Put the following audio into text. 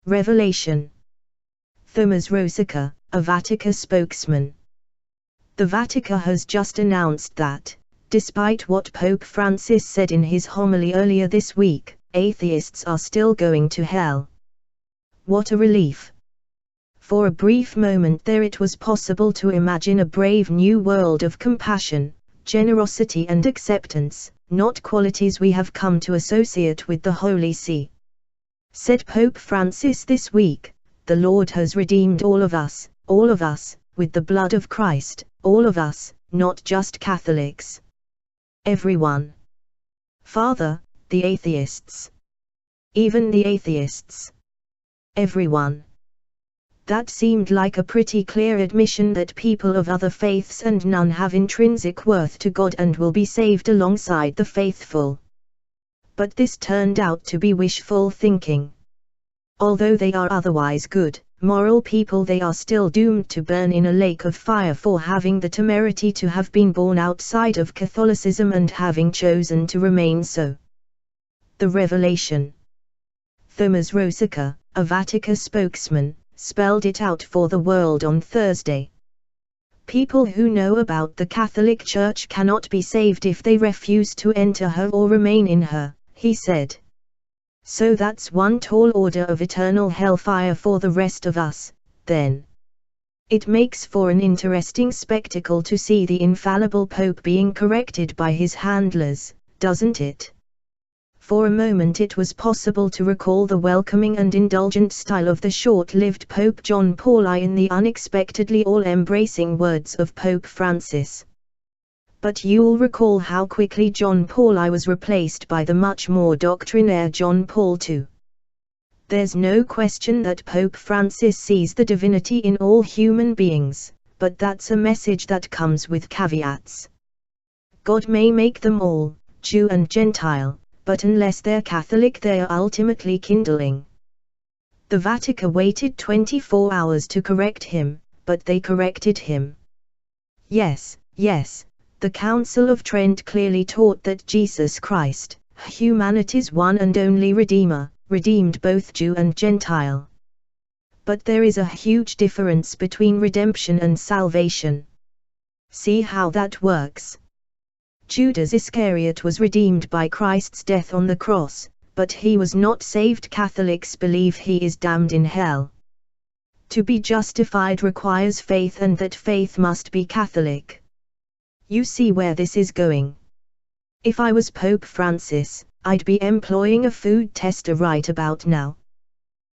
Revelation. Thomas Rosica, a Vatican spokesman. The Vatican has just announced that, despite what Pope Francis said in his homily earlier this week, atheists are still going to hell. What a relief! For a brief moment there it was possible to imagine a brave new world of compassion, generosity and acceptance, not qualities we have come to associate with the Holy See. Said Pope Francis this week, the Lord has redeemed all of us, with the blood of Christ, all of us, not just Catholics. Everyone. Father, the atheists. Even the atheists. Everyone. That seemed like a pretty clear admission that people of other faiths and none have intrinsic worth to God and will be saved alongside the faithful. But this turned out to be wishful thinking. Although they are otherwise good, moral people, they are still doomed to burn in a lake of fire for having the temerity to have been born outside of Catholicism and having chosen to remain so. The Revelation. Thomas Rosica, a Vatican spokesman, spelled it out for the world on Thursday. People who know about the Catholic Church cannot be saved if they refuse to enter her or remain in her, he said. So that's one tall order of eternal hellfire for the rest of us, then. It makes for an interesting spectacle to see the infallible Pope being corrected by his handlers, doesn't it? For a moment it was possible to recall the welcoming and indulgent style of the short-lived Pope John Paul I in the unexpectedly all-embracing words of Pope Francis. But you'll recall how quickly John Paul I was replaced by the much more doctrinaire John Paul II. There's no question that Pope Francis sees the divinity in all human beings, but that's a message that comes with caveats. God may make them all, Jew and Gentile, but unless they're Catholic they are ultimately kindling. The Vatican waited 24 hours to correct him, but they corrected him. Yes, the Council of Trent clearly taught that Jesus Christ, humanity's one and only Redeemer, redeemed both Jew and Gentile. But there is a huge difference between redemption and salvation. See how that works. Judas Iscariot was redeemed by Christ's death on the cross, but he was not saved. Catholics believe he is damned in hell. To be justified requires faith, and that faith must be Catholic. You see where this is going. If I was Pope Francis, I'd be employing a food tester right about now,